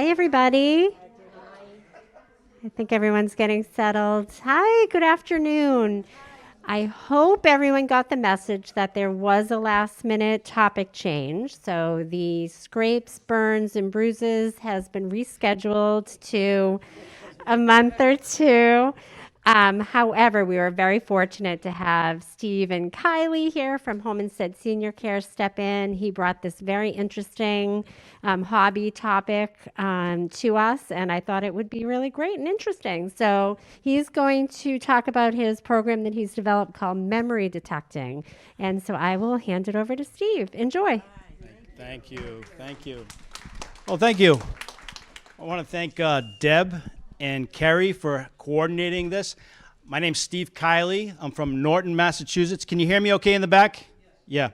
Hi, everybody. I think everyone's getting settled. Hi, good afternoon. I hope everyone got the message that there was a last minute topic change. So the scrapes, burns, and bruises has been rescheduled to a month or two. However, we were very fortunate to have Steve and Kylie here from Home Instead Senior Care step in. He brought this very interesting hobby topic to us, and I thought it would be really great and interesting. So he's going to talk about his program that he's developed called Memory Detecting. And so I will hand it over to Steve. Enjoy. Thank you. Thank you. Well, thank you. I want to thank Deb and Kerry for coordinating this. My name's Steve Kylie. I'm from Norton, Massachusetts. Can you hear me okay in the back? Yeah.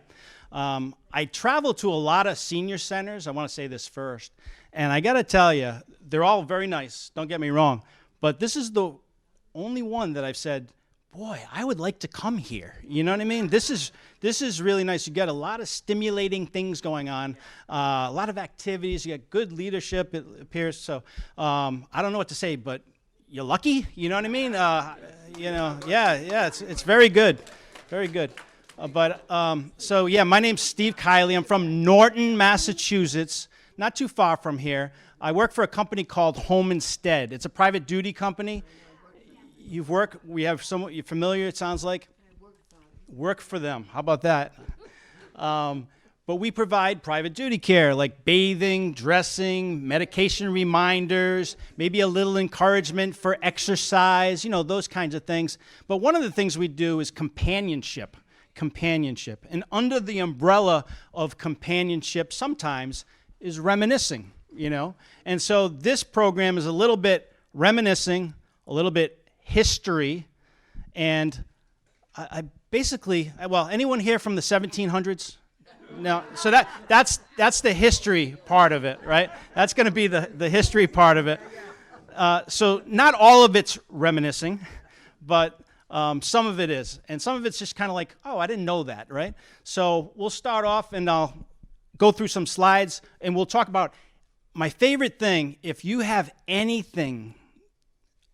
I travel to a lot of senior centers. I want to say this first. And I got to tell you, they're all very nice. Don't get me wrong. But this is the only one that I've said, boy, I would like to come here. You know what I mean? This is really nice. You got a lot of stimulating things going on, a lot of activities. You got good leadership, it appears. So I don't know what to say, but you're lucky. You know what I mean? It's very good, very good. My name's Steve Kylie. I'm from Norton, Massachusetts, not too far from here. I work for a company called Home Instead. It's a private duty company. You're familiar, it sounds like? Work for them. How about that? But we provide private duty care like bathing, dressing, medication reminders, maybe a little encouragement for exercise, those kinds of things. But one of the things we do is companionship. And under the umbrella of companionship sometimes is reminiscing, And so this program is a little bit reminiscing, a little bit history, and I basically, anyone here from the 1700s? No, so that's the history part of it, right? That's going to be the history part of it. So not all of it's reminiscing, but some of it is, and some of it's just kind of like, oh, I didn't know that, right? So we'll start off, and I'll go through some slides, and we'll talk about my favorite thing. If you have anything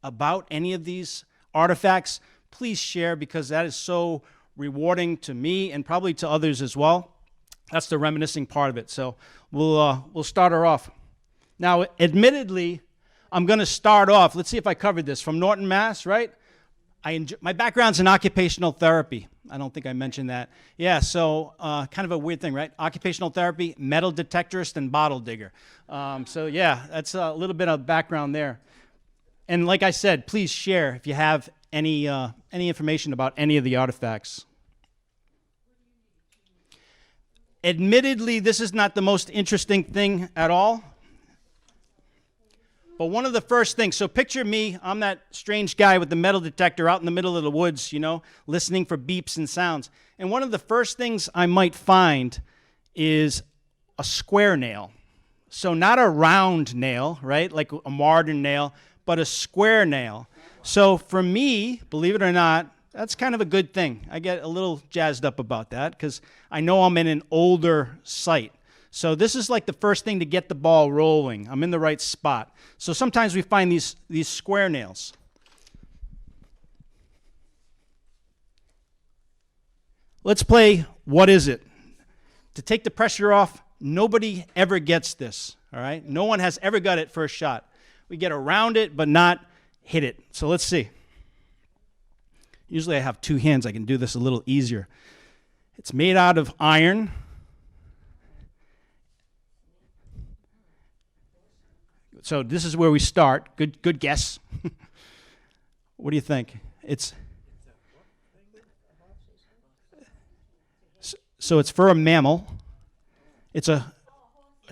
about any of these artifacts, please share, because that is so rewarding to me and probably to others as well. That's the reminiscing part of it. So we'll start her off. Now, admittedly, I'm going to start off. Let's see if I covered this from Norton, Mass. Right? My background's in occupational therapy. I don't think I mentioned that. Yeah. So kind of a weird thing, right? Occupational therapy, metal detectorist, and bottle digger. That's a little bit of background there. And like I said, please share if you have any information about any of the artifacts. Admittedly, this is not the most interesting thing at all. But one of the first things, so picture me, I'm that strange guy with the metal detector out in the middle of the woods, listening for beeps and sounds. And one of the first things I might find is a square nail. So not a round nail, right, like a modern nail, but a square nail. So for me, believe it or not, that's kind of a good thing. I get a little jazzed up about that because I know I'm in an older site. So this is like the first thing to get the ball rolling. I'm in the right spot. So sometimes we find these square nails. Let's play What Is It? To take the pressure off, nobody ever gets this, all right? No one has ever got it first shot. We get around it, but not hit it. So let's see. Usually I have two hands. I can do this a little easier. It's made out of iron. So this is where we start. Good guess. What do you think? So it's for a mammal. It's a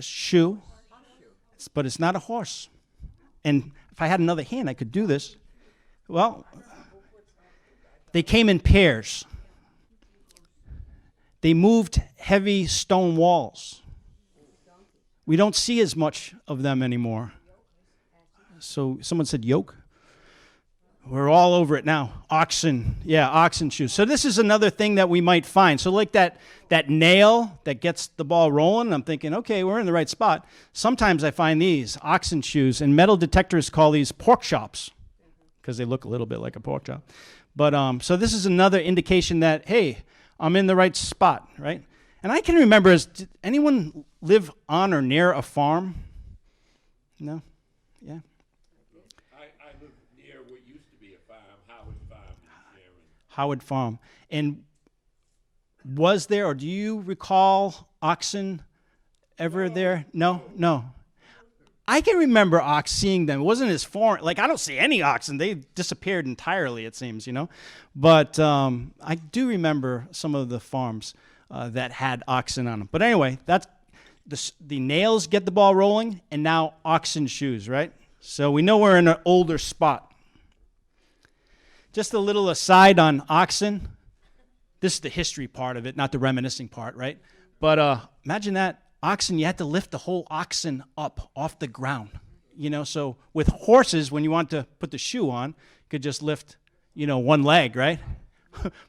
shoe, but it's not a horse. And if I had another hand, I could do this. Well, they came in pairs. They moved heavy stone walls. We don't see as much of them anymore. So someone said yoke. We're all over it now. Oxen. Yeah, oxen shoes. So this is another thing that we might find. So like that nail that gets the ball rolling, I'm thinking, okay, we're in the right spot. Sometimes I find these oxen shoes, and metal detectors call these pork chops because they look a little bit like a pork chop. But so this is another indication that, hey, I'm in the right spot, right? And I can remember, did anyone live on or near a farm? No? Yeah? I live near what used to be a farm, Howard Farm in Sharon. Howard Farm. And was there, or do you recall oxen ever there? No? No. I can remember seeing them. It wasn't as foreign. Like, I don't see any oxen. They disappeared entirely, it seems, you know. But I do remember some of the farms that had oxen on them. But anyway, that's the nails get the ball rolling, and now oxen shoes, right? So we know we're in an older spot. Just a little aside on oxen. This is the history part of it, not the reminiscing part, right? But imagine that. Oxen, you had to lift the whole oxen up off the ground. You know, so with horses, when you want to put the shoe on, you could just lift, one leg, right?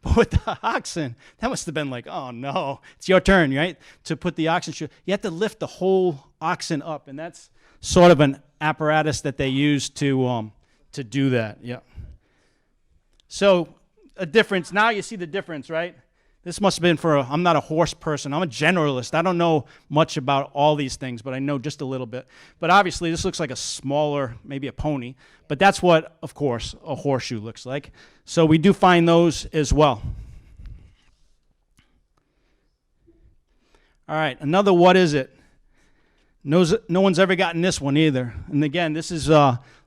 But with the oxen, that must have been like, oh no, it's your turn, right? To put the oxen shoe. You have to lift the whole oxen up, and that's sort of an apparatus that they use to do that. Yeah. So a difference. Now you see the difference, right? This must have been I'm not a horse person. I'm a generalist. I don't know much about all these things, but I know just a little bit. But obviously, this looks like a smaller, maybe a pony. But that's what, of course, a horseshoe looks like. So we do find those as well. All right, another what is it? No one's ever gotten this one either. And again, this is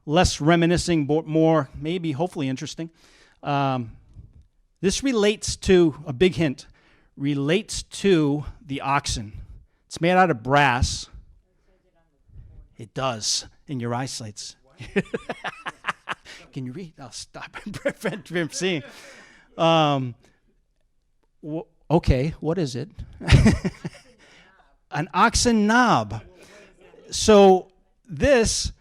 less reminiscing, but more, maybe, hopefully interesting. This relates to, a big hint, relates to the oxen. It's made out of brass. It does, in your eyesights. Can you read? I'll stop and prevent from seeing. Okay, what is it? An oxen knob. So this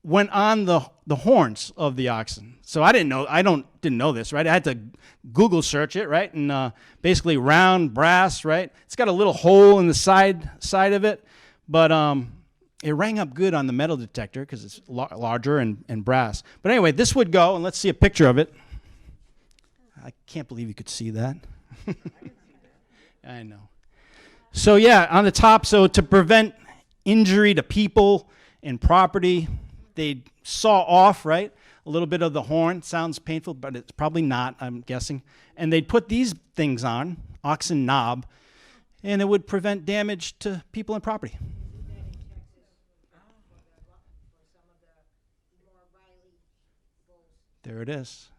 went on the horns of the oxen. So I didn't know this, right? I had to Google search it, right? And basically round brass, right? It's got a little hole in the side of it, but it rang up good on the metal detector because it's larger and brass. But anyway, this would go, and let's see a picture of it. I can't believe you could see that. I know. So yeah, on the top, so to prevent injury to people and property, they saw off, right, a little bit of the horn. Sounds painful, but it's probably not, I'm guessing. And they'd put these things on, oxen knob, and it would prevent damage to people and property. There it is.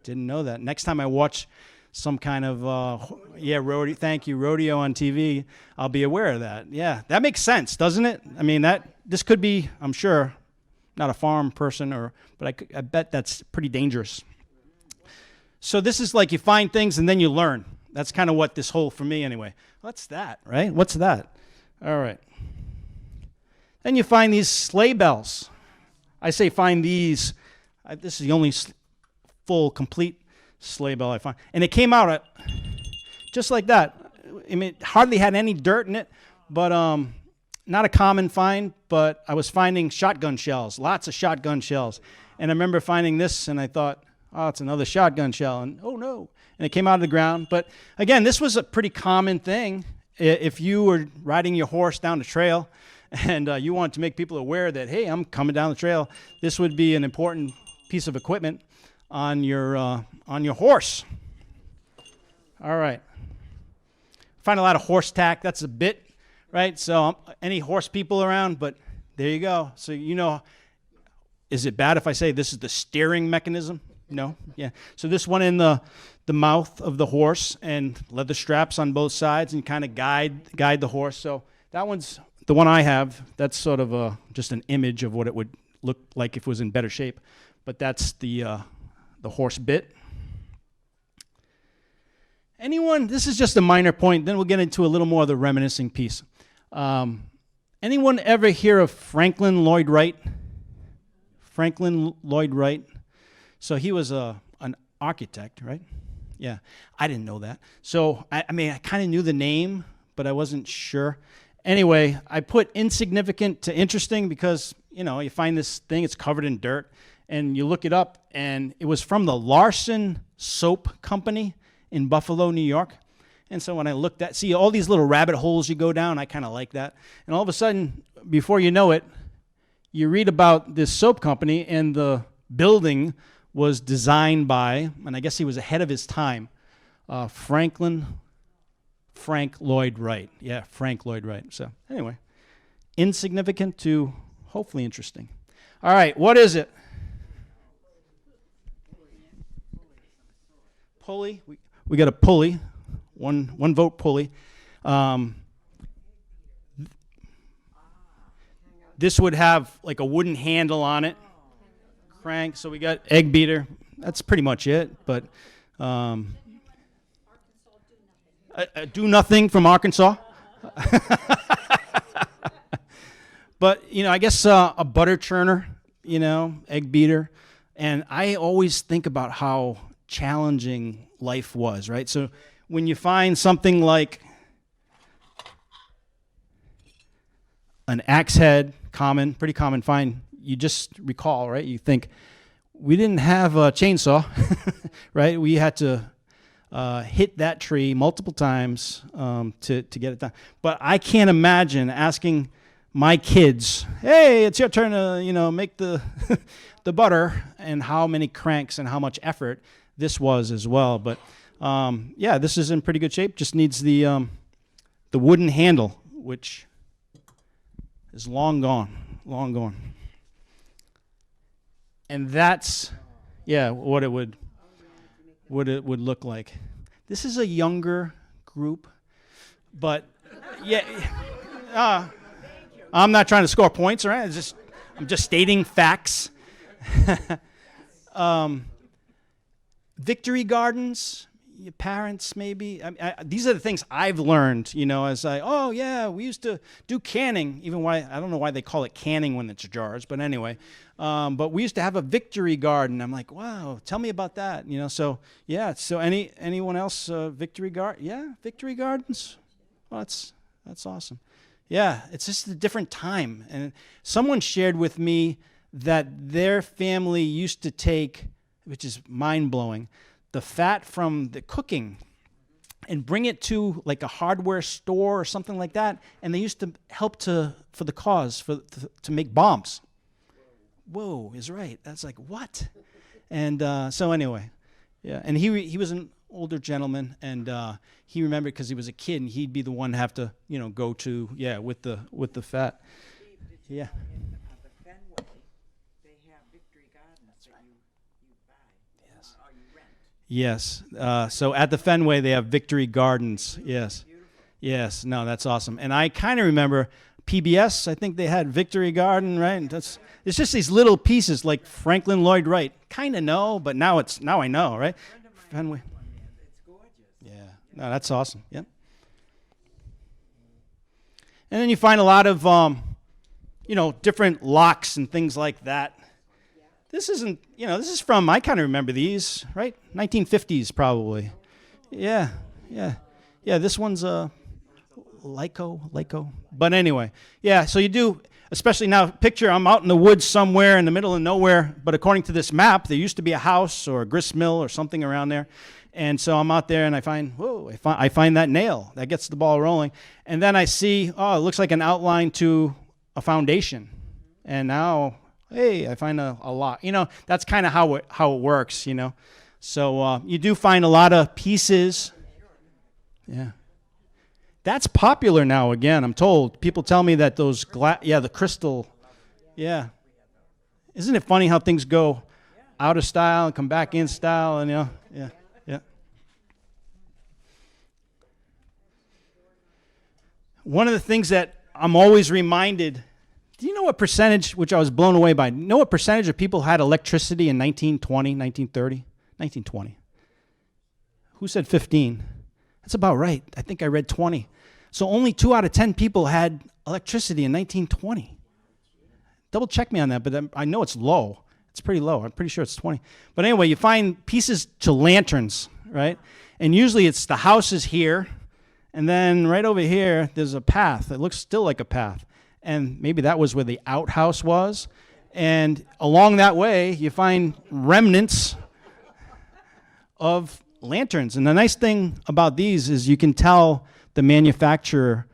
Didn't know that. Next time I watch some kind of, rodeo, thank you, rodeo on TV, I'll be aware of that. Yeah, that makes sense, doesn't it? I mean, this could be, I'm sure, not a farm person, but I bet that's pretty dangerous. So this is like you find things and then you learn. That's kind of what this whole, for me anyway. What's that, right? What's that? All right. Then you find these sleigh bells. I say find these. This is the only full, complete sleigh bell I find. And it came out just like that. I mean, it hardly had any dirt in it, but not a common find, but I was finding shotgun shells, lots of shotgun shells. And I remember finding this, and I thought, oh, it's another shotgun shell, and oh no. And it came out of the ground. But again, this was a pretty common thing. If you were riding your horse down the trail and you wanted to make people aware that, hey, I'm coming down the trail, this would be an important piece of equipment on your horse. All right. Find a lot of horse tack. That's a bit, right? So any horse people around, but there you go. So is it bad if I say this is the steering mechanism? No? Yeah. So this one in the mouth of the horse and leather straps on both sides and kind of guide the horse. So that one's the one I have. That's sort of just an image of what it would look like if it was in better shape. But that's the horse bit. Anyone, this is just a minor point, then we'll get into a little more of the reminiscing piece. Anyone ever hear of Franklin Lloyd Wright? Franklin Lloyd Wright. So he was an architect, right? Yeah, I didn't know that. So, I mean, I kind of knew the name, but I wasn't sure. Anyway, I put insignificant to interesting because, you find this thing, it's covered in dirt, and you look it up, and it was from the Larson Soap Company in Buffalo, New York. And so when I looked at, see all these little rabbit holes you go down, I kind of like that. And all of a sudden, before you know it, you read about this soap company, and the building was designed by, and I guess he was ahead of his time, Frank Lloyd Wright. Yeah, Frank Lloyd Wright. So anyway, insignificant to hopefully interesting. All right, what is it? Pulley. We got a pulley, one vote pulley. This would have like a wooden handle on it. Crank. So we got egg beater. That's pretty much it. But do nothing from Arkansas. But I guess a butter churner. Egg beater. And I always think about how challenging life was, right? So when you find something like an axe head, pretty common find, you just recall, right? You think, we didn't have a chainsaw, right? We had to hit that tree multiple times to get it done. But I can't imagine asking my kids, hey, it's your turn to, make the the butter, and how many cranks and how much effort this was as well. But yeah, this is in pretty good shape. Just needs the wooden handle, which is long gone. And that's, what it would look like. This is a younger group, but I'm not trying to score points, right? I'm just stating facts. Victory gardens, your parents maybe. These are the things I've learned, as we used to do canning, I don't know why they call it canning when it's jars, but anyway. But we used to have a victory garden. I'm like, wow, tell me about that, So anyone else, victory garden? Yeah, victory gardens. Well, that's awesome. Yeah, it's just a different time. And someone shared with me that their family used to take, which is mind-blowing, the fat from the cooking and bring it to like a hardware store or something like that, and they used to help for the cause, to make bombs. Whoa, is right. That's like, what? And so anyway, yeah, and he was an older gentleman, and he remembered because he was a kid, and he'd be the one to have to, go to, with the fat. Yeah. The Fenway, they have victory gardens that you buy. Yes. Or you rent. Yes. So at the Fenway, they have victory gardens. Yes. Yes. No, that's awesome. And I kind of remember PBS. I think they had victory garden, right? It's just these little pieces like Franklin Lloyd Wright. Kind of know, but now I know, right? Fenway. It's gorgeous. Yeah. No, that's awesome. Yep. And then you find a lot of, different locks and things like that. This isn't, this is from, I kind of remember these, right? 1950s probably. Yeah. This one's Lyco. But anyway, so you do, especially now, picture I'm out in the woods somewhere in the middle of nowhere, but according to this map, there used to be a house or a grist mill or something around there. And so I'm out there and I find that nail. That gets the ball rolling. And then I see, it looks like an outline to a foundation. And now, hey, I find a lock. That's kind of how it works, So you do find a lot of pieces. Yeah. That's popular now again, I'm told. People tell me that those the crystal. Yeah. Isn't it funny how things go out of style and come back in style and yeah. One of the things that I'm always reminded, do you know what percentage, which I was blown away by, know what percentage of people had electricity in 1920, 1930? 1920. Who said 15? That's about right. I think I read 20. So only 2 out of 10 people had electricity in 1920. Double check me on that, but I know it's low. It's pretty low. I'm pretty sure it's 20. But anyway, you find pieces to lanterns, right? And usually it's the house is here, and then right over here, there's a path. It looks still like a path. And maybe that was where the outhouse was. And along that way, you find remnants of lanterns. And the nice thing about these is you can tell the manufacturer,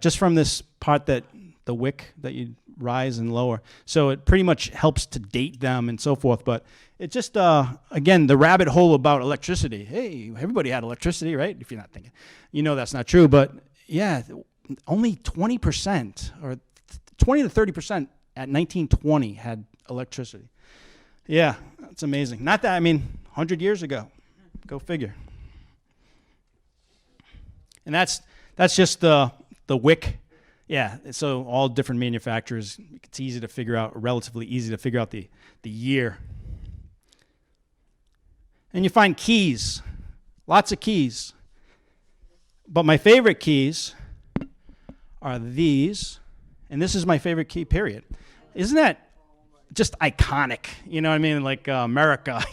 just from this part that the wick that you rise and lower. So it pretty much helps to date them and so forth. But it just, again, the rabbit hole about electricity. Hey, everybody had electricity, right? If you're not thinking. You know that's not true. But yeah, only 20% or 20 to 30% at 1920 had electricity. Yeah, that's amazing. Not that, 100 years ago. Go figure. And that's just the wick. Yeah, so all different manufacturers, it's easy to figure out, relatively easy to figure out the year. And you find keys, lots of keys. But my favorite keys are these, and this is my favorite key, period. Isn't that just iconic? You know what I mean? Like America,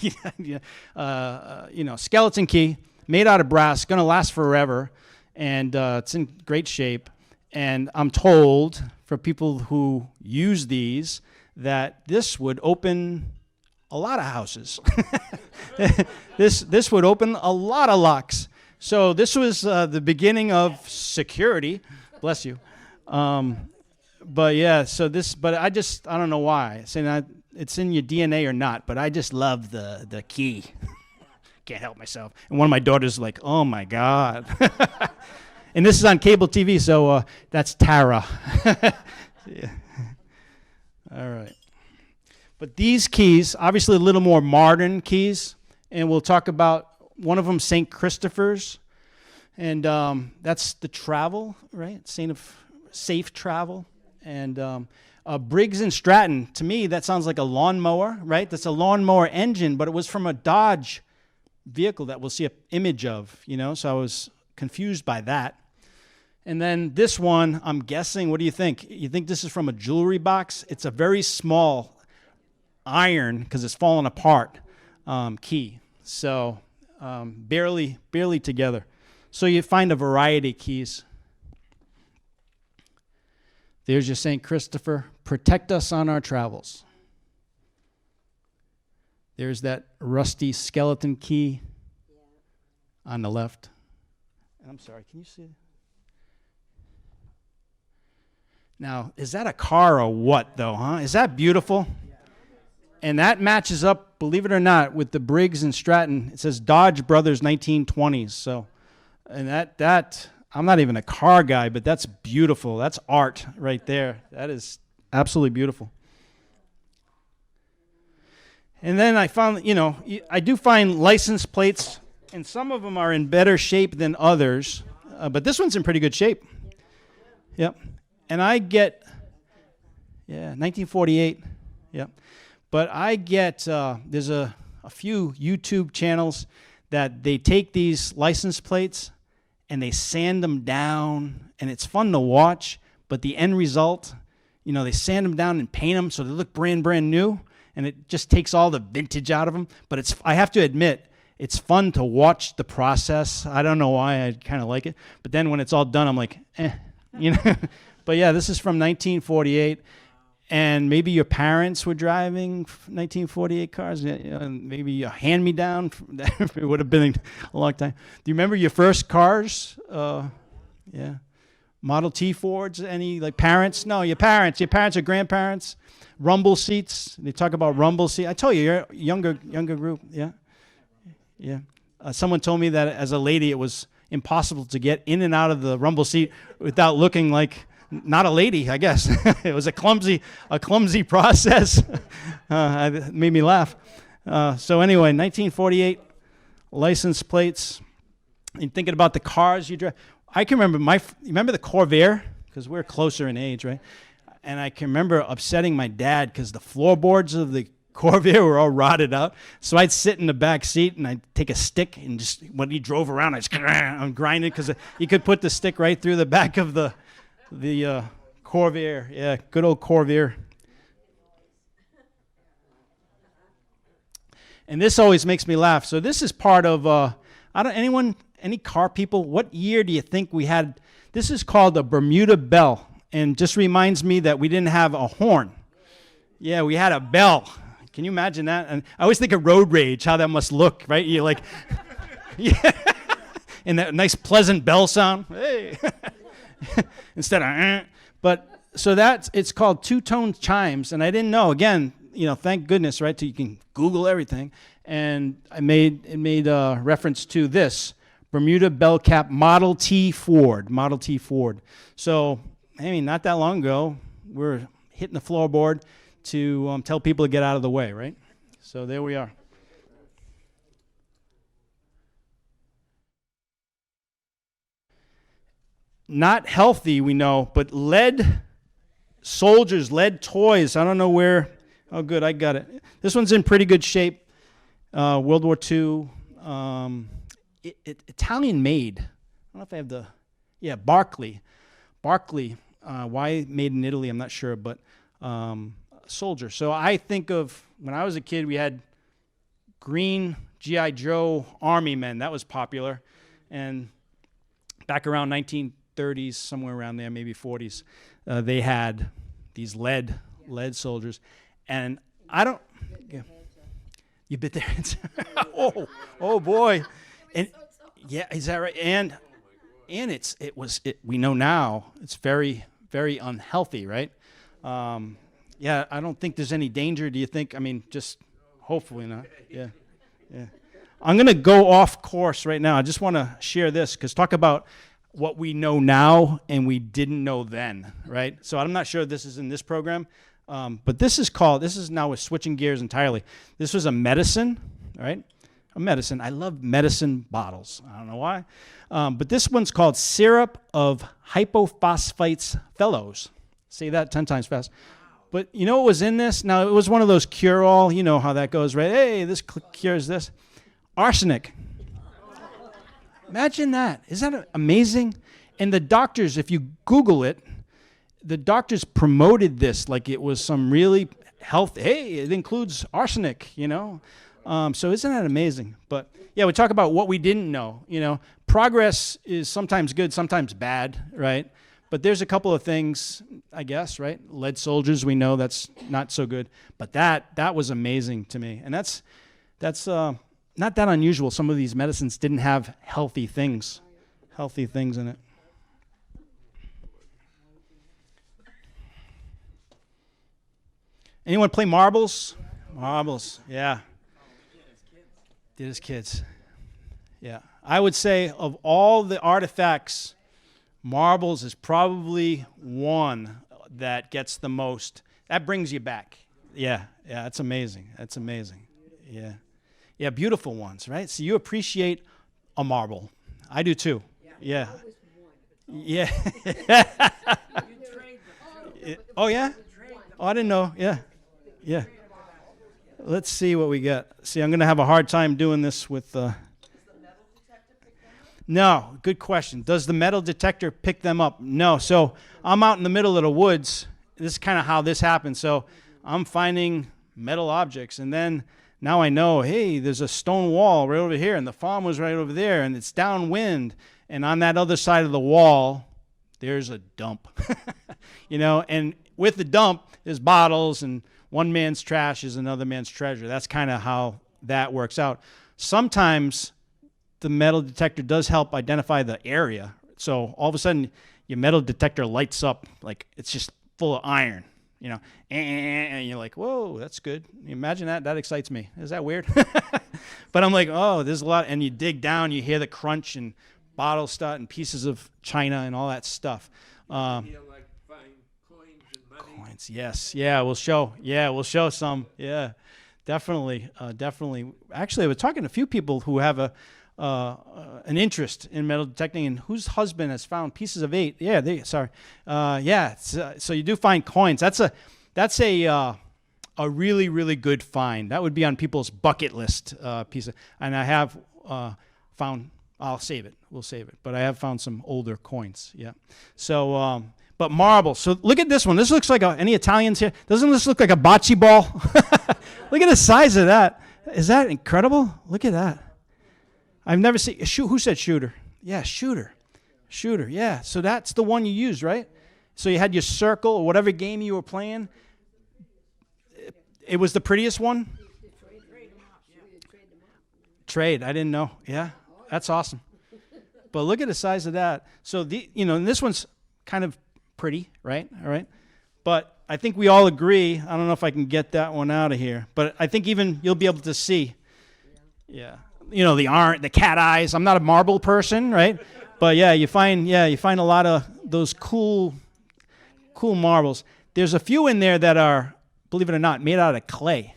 skeleton key, made out of brass, gonna last forever, and it's in great shape. And I'm told, for people who use these, that this would open a lot of houses. This would open a lot of locks. So this was the beginning of security. Bless you. But yeah, but I don't know why. It's in your DNA or not, but I just love the key. Can't help myself. And one of my daughters is like, oh my God. And this is on cable TV, so that's Tara. Yeah. All right. But these keys, obviously a little more modern keys, and we'll talk about one of them, St. Christopher's, and that's the travel, right? Saint of safe travel. And Briggs and Stratton, to me, that sounds like a lawnmower, right? That's a lawnmower engine, but it was from a Dodge vehicle that we'll see an image of, so I was confused by that. And then this one, I'm guessing, what do you think? You think this is from a jewelry box? It's a very small iron, because it's fallen apart, key. So barely together. So you find a variety of keys. There's your St. Christopher. Protect us on our travels. There's that rusty skeleton key on the left. And I'm sorry, can you see it? Now, is that a car or what, though, huh? Is that beautiful? And that matches up, believe it or not, with the Briggs and Stratton. It says Dodge Brothers 1920s. So, and that I'm not even a car guy, but that's beautiful. That's art right there. That is absolutely beautiful. And then I found, I do find license plates, and some of them are in better shape than others, but this one's in pretty good shape. Yep. And I get, 1948, yep. But I get, there's a few YouTube channels that they take these license plates and they sand them down, and it's fun to watch, but the end result, they sand them down and paint them so they look brand new, and it just takes all the vintage out of them. But I have to admit, it's fun to watch the process. I don't know why, I kind of like it. But then when it's all done, I'm like, But yeah, this is from 1948. And maybe your parents were driving 1948 cars, maybe a hand-me-down. It would have been a long time. Do you remember your first cars? Yeah. Model T Fords? Any, parents? No, your parents or grandparents. Rumble seats. They talk about rumble seats. I told you, you're a younger group. Yeah. Yeah. Someone told me that as a lady, it was impossible to get in and out of the rumble seat without looking like not a lady, I guess. It was a clumsy process. It made me laugh. So anyway, 1948 license plates. And thinking about the cars you drive. I can remember you remember the Corvair? Because we're closer in age, right? And I can remember upsetting my dad because the floorboards of the Corvair were all rotted out. So I'd sit in the back seat and I'd take a stick and just, when he drove around, I'm grinding because you could put the stick right through the back of the Corvair. Yeah, good old Corvair. And this always makes me laugh. So this is part of, any car people, what year do you think we had? This is called a Bermuda bell, and just reminds me that we didn't have a horn. Yeah, we had a bell. Can you imagine that? And I always think of road rage, how that must look, right? You're like, yeah, and that nice pleasant bell sound, hey, instead of, but so it's called two-tone chimes, and I didn't know. Again, thank goodness, right? So you can Google everything, and it made reference to this Bermuda bell cap Model T Ford. So, not that long ago, we're hitting the floorboard to tell people to get out of the way, right? So there we are. Not healthy, we know, but lead soldiers, lead toys. I don't know where. Oh, good, I got it. This one's in pretty good shape. World War II. Italian made. I don't know if I have Barclay. Why made in Italy, I'm not sure, but soldier. So I think of when I was a kid, we had green G.I. Joe Army men. That was popular. And back around 1930s, somewhere around there, maybe 40s, they had these lead soldiers. And I don't. Yeah. You bit their hands. oh boy. And yeah, is that right? And we know now it's very, very unhealthy, right? Yeah, I don't think there's any danger. Do you think? Just hopefully not. Yeah. I'm going to go off course right now. I just want to share this because talk about what we know now and we didn't know then, right? So I'm not sure this is in this program, but this is now we're switching gears entirely. This was a medicine, right? A medicine. I love medicine bottles. I don't know why. But this one's called Syrup of Hypophosphates Fellows. Say that 10 times fast. But you know what was in this? Now, it was one of those cure-all. You know how that goes, right? Hey, this cures this. Arsenic. Imagine that. Isn't that amazing? And the doctors, if you Google it, the doctors promoted this like it was some really health. Hey, it includes arsenic, So isn't that amazing? But yeah, we talk about what we didn't know. Progress is sometimes good, sometimes bad, right? But there's a couple of things, I guess, right? Lead soldiers, we know that's not so good. But that was amazing to me. And that's not that unusual. Some of these medicines didn't have healthy things in it. Anyone play marbles? Marbles, yeah. Did as kids. Yeah. I would say of all the artifacts, marbles is probably one that gets the most. That brings you back. Yeah, that's amazing. Yeah. Yeah, beautiful ones, right? So you appreciate a marble. I do too. Yeah. Yeah. Oh, yeah? Oh, I didn't know. Yeah. Let's see what we got. See, I'm going to have a hard time doing this with... No, good question. Does the metal detector pick them up? No. So I'm out in the middle of the woods. This is kind of how this happens. So I'm finding metal objects, and then now I know, hey, there's a stone wall right over here, and the farm was right over there, and it's downwind, and on that other side of the wall, there's a dump. And with the dump, there's bottles, and one man's trash is another man's treasure. That's kind of how that works out. Sometimes the metal detector does help identify the area. So all of a sudden, your metal detector lights up like it's just full of iron, and you're like, whoa, that's good. Imagine that. That excites me. Is that weird? But I'm like, oh, there's a lot. And you dig down, you hear the crunch and bottles start and pieces of china and all that stuff. Like find coins and money. Coins, yes. Yeah, we'll show some. Yeah, definitely. Actually, I was talking to a few people who have an interest in metal detecting, and whose husband has found pieces of eight. Yeah, so you do find coins. That's a really, really good find. That would be on people's bucket list piece. And I have found. I'll save it. We'll save it. But I have found some older coins. Yeah. So, but marble. So look at this one. This looks like any Italians here? Doesn't this look like a bocce ball? Look at the size of that. Is that incredible? Look at that. I've never seen, who said shooter? Yeah, shooter. Shooter, yeah. So that's the one you used, right? So you had your circle or whatever game you were playing. It was the prettiest one? Trade, I didn't know. Yeah, that's awesome. But look at the size of that. So, and this one's kind of pretty, right? All right. But I think we all agree. I don't know if I can get that one out of here. But I think even you'll be able to see. Yeah. The cat eyes. I'm not a marble person, right? But yeah, you find a lot of those cool marbles. There's a few in there that are, believe it or not, made out of clay.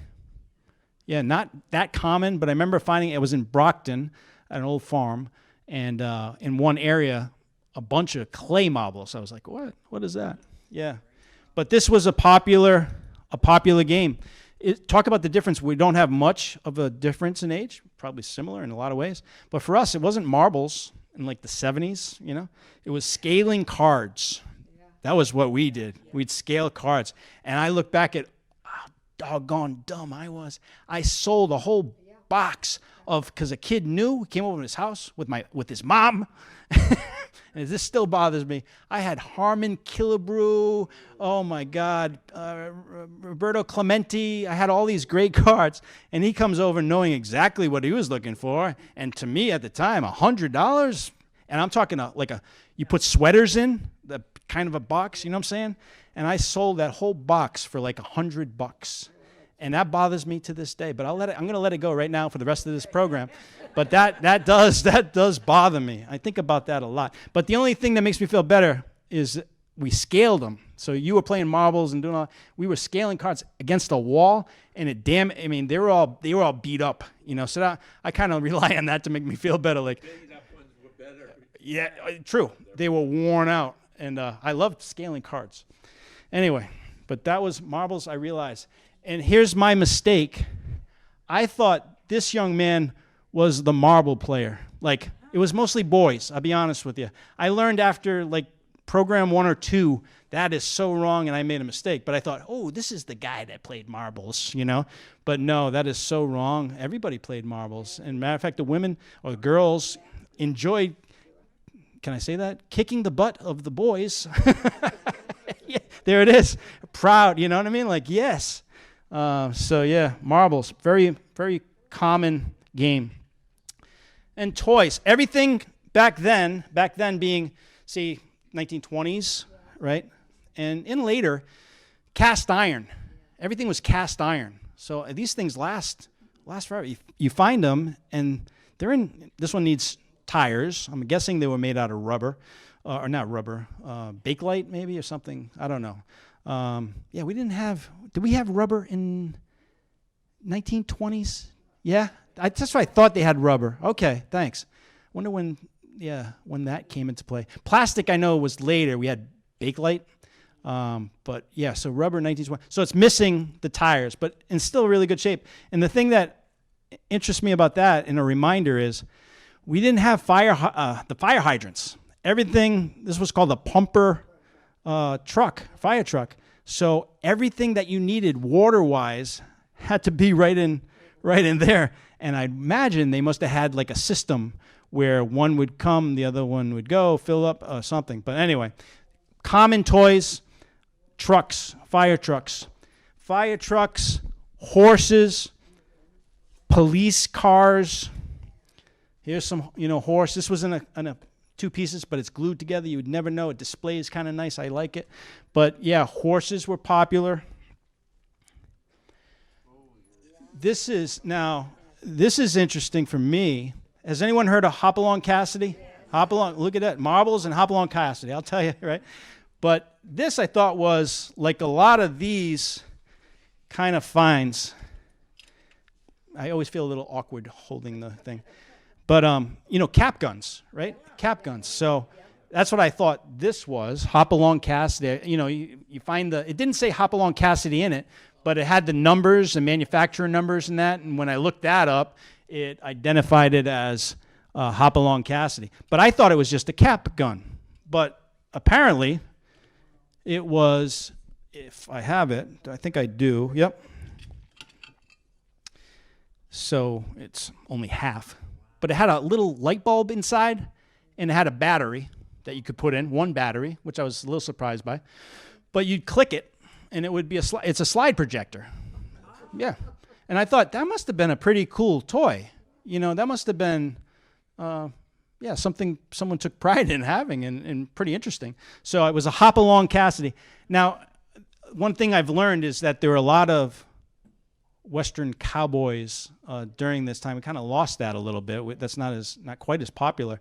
Yeah, not that common, but I remember finding it was in Brockton at an old farm, and in one area, a bunch of clay marbles. I was like, what? What is that? Yeah. But this was a popular game. Talk about the difference. We don't have much of a difference in age, probably similar in a lot of ways. But for us, it wasn't marbles in like the 70s, It was scaling cards. That was what we did. We'd scale cards. And I look back at how doggone dumb I was. I sold a whole box because a kid came over to his house with his mom. And this still bothers me. I had Harmon Killebrew, oh my God, Roberto Clemente. I had all these great cards, and he comes over knowing exactly what he was looking for. And to me at the time, $100, and I'm talking you put sweaters in the kind of a box, you know what I'm saying? And I sold that whole box for like $100. And that bothers me to this day, but I'm going to let it go right now for the rest of this program. But that does bother me. I think about that a lot. But the only thing that makes me feel better is we scaled them. So you were playing marbles and doing all. We were scaling cards against a wall, and they were all beat up, So I kind of rely on that to make me feel better. Like, Beat up ones were better. yeah, true. They were worn out, and I loved scaling cards. Anyway, but that was marbles. I realized. And here's my mistake. I thought this young man was the marble player. Like, it was mostly boys, I'll be honest with you. I learned after, program 1 or 2, that is so wrong, and I made a mistake. But I thought, oh, this is the guy that played marbles, But no, that is so wrong. Everybody played marbles. And matter of fact, the women or the girls enjoyed, can I say that? Kicking the butt of the boys. Yeah, there it is. Proud, you know what I mean? Like, yes. So yeah, marbles, very, very common game. And toys, everything back then being, see, 1920s, right? And in later, cast iron. Everything was cast iron. So these things last forever. You find them, and they're in, this one needs tires. I'm guessing they were made out of rubber, or not rubber, Bakelite maybe or something. I don't know. Yeah, did we have rubber in 1920s? Yeah, that's what I thought they had rubber. Okay, thanks. Wonder when that came into play. Plastic, I know, was later. We had Bakelite. But yeah, so rubber 1920. So it's missing the tires, but in still really good shape. And the thing that interests me about that, and a reminder, is we didn't have the fire hydrants. This was called a pumper fire truck. So everything that you needed water-wise had to be right in there. And I imagine they must have had like a system where one would come, the other one would go, fill up something. But anyway, common toys, trucks, fire trucks, horses, police cars. Here's some, horse. This was in a 2 pieces, but it's glued together. You would never know. It displays kind of nice. I like it. But yeah, horses were popular. This is interesting for me. Has anyone heard of Hopalong Cassidy? Hopalong, look at that. Marbles and Hopalong Cassidy. I'll tell you, right? But this I thought was like a lot of these kind of finds. I always feel a little awkward holding the thing. But, cap guns, right? Cap guns. So that's what I thought this was, Hopalong Cassidy. You find it didn't say Hopalong Cassidy in it, but it had the numbers, the manufacturer numbers and that. And when I looked that up, it identified it as Hopalong Cassidy. But I thought it was just a cap gun. But apparently it was, if I have it, I think I do. Yep. So it's only half. But it had a little light bulb inside, and it had a battery that you could put in, one battery, which I was a little surprised by. But you'd click it, and it would be it's a slide projector. Yeah. And I thought, that must have been a pretty cool toy. That must have been, something someone took pride in having and pretty interesting. So it was a Hop-Along Cassidy. Now, one thing I've learned is that there were a lot of Western cowboys during this time. We kind of lost that a little bit. That's not quite as popular.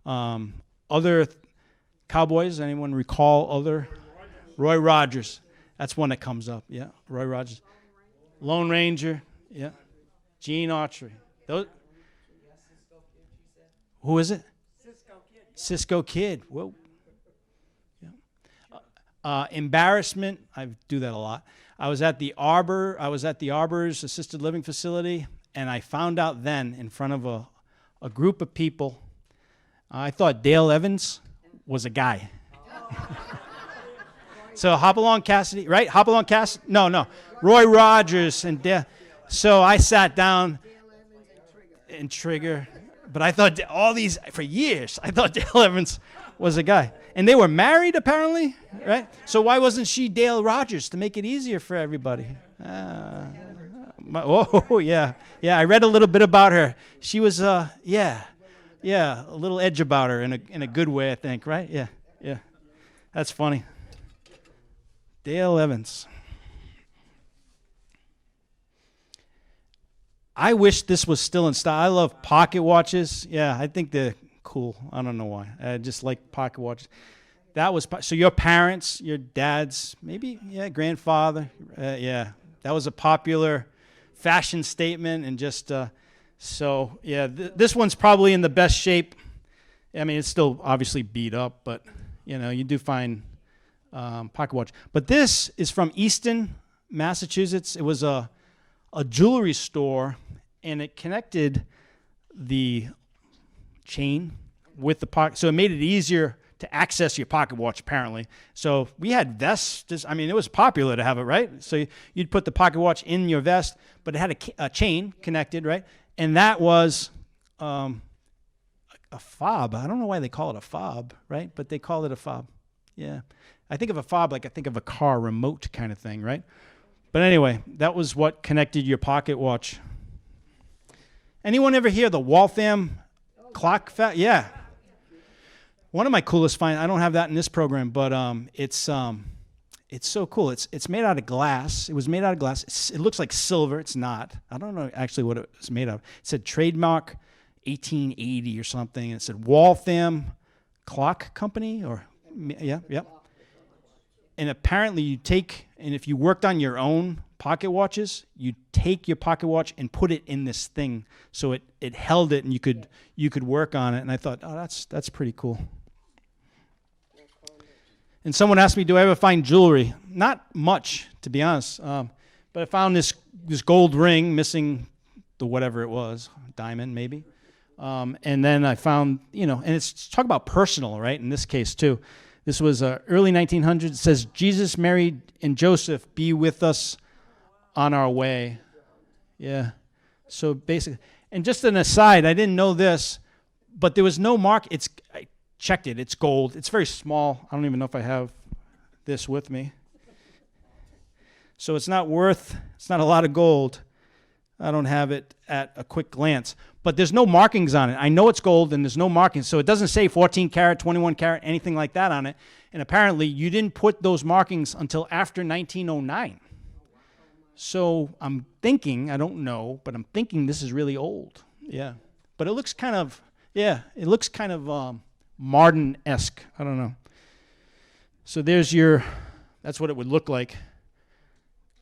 Other cowboys, anyone recall other? Roy Rogers. That's one that comes up. Yeah, Roy Rogers. Lone Ranger. Yeah. Gene Autry. Those. Who is it? Cisco Kid. Whoa. Yeah. Embarrassment. I do that a lot. I was at the Arbor's assisted living facility, and I found out then in front of a group of people, I thought Dale Evans was a guy. So Hop-Along Cassidy, right? Hop-Along Cassidy? No. Roy Rogers and Dale. So I sat down and Trigger. But I thought for years, I thought Dale Evans was a guy. And they were married, apparently, right? So why wasn't she Dale Rogers to make it easier for everybody? Yeah. I read a little bit about her. She was, a little edge about her in a good way, I think, right? Yeah. That's funny. Dale Evans. I wish this was still in style. I love pocket watches. Yeah, I think they're cool. I don't know why. I just like pocket watches. So your parents, your dads, maybe, grandfather, that was a popular fashion statement, and just this one's probably in the best shape. I mean, it's still obviously beat up, but you do find pocket watch. But this is from Easton, Massachusetts. It was a jewelry store, and it connected the chain with the pocket, so it made it easier to access your pocket watch, apparently. So we had vests. It was popular to have it, right? So you'd put the pocket watch in your vest, but it had a chain connected, right? And that was a fob. I don't know why they call it a fob, right? But they call it a fob. Yeah. I think of a fob like I think of a car remote kind of thing, right? But anyway, that was what connected your pocket watch. Anyone ever hear the Waltham clock? Yeah. One of my coolest finds. I don't have that in this program, but it's so cool. It's made out of glass. It was made out of glass. It looks like silver. It's not. I don't know actually what it was made of. It said trademark 1880 or something. And it said Waltham Clock Company Yep. And apparently if you worked on your own pocket watches, you take your pocket watch and put it in this thing so it held it and you could work on it. And I thought, that's pretty cool. And someone asked me, do I ever find jewelry? Not much, to be honest. But I found this gold ring missing the whatever it was, diamond maybe. And then I found, and it's talk about personal, right? In this case too. This was early 1900s. It says, Jesus, Mary, and Joseph be with us on our way. Yeah. So basically, and just an aside, I didn't know this, but there was no mark. I checked it. It's gold. It's very small. I don't even know if I have this with me. So it's not a lot of gold. I don't have it at a quick glance. But there's no markings on it. I know it's gold, and there's no markings. So it doesn't say 14 karat, 21 karat, anything like that on it. And apparently, you didn't put those markings until after 1909. So I'm thinking, I don't know, but I'm thinking this is really old. Yeah. But it looks kind of modern-esque. I don't know. So that's what it would look like.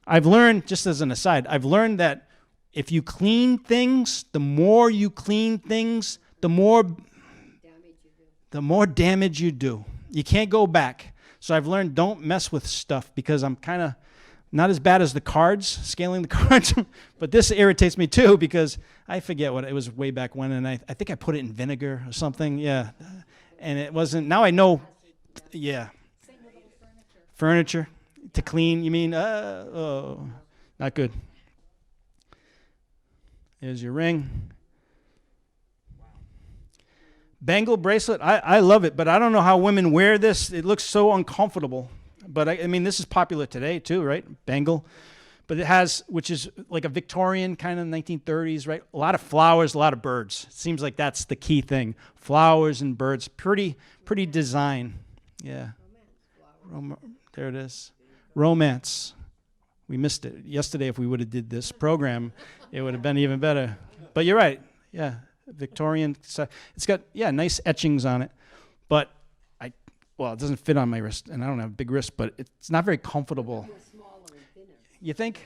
I've learned, just as an aside, that if you clean things, the more you clean things, the more damage you do. You can't go back. So I've learned don't mess with stuff because I'm kind of not as bad as the cards, scaling the cards. But this irritates me too because I forget what it was way back when, and I think I put it in vinegar or something. Yeah. And it wasn't. Now I know. Yeah. Furniture to clean, you mean? Not good. There's your ring. Bangle bracelet. I love it, but I don't know how women wear this. It looks so uncomfortable. But I mean, this is popular today too, right? Bangle. But it has, which is like a Victorian kind of 1930s, right? A lot of flowers, a lot of birds. It seems like that's the key thing. Flowers and birds. Pretty design. Yeah. There it is. Romance. We missed it. Yesterday, if we would have did this program, it would have been even better. But you're right. Yeah. Victorian. It's got, nice etchings on it. But it doesn't fit on my wrist, and I don't have a big wrist, but it's not very comfortable. You think?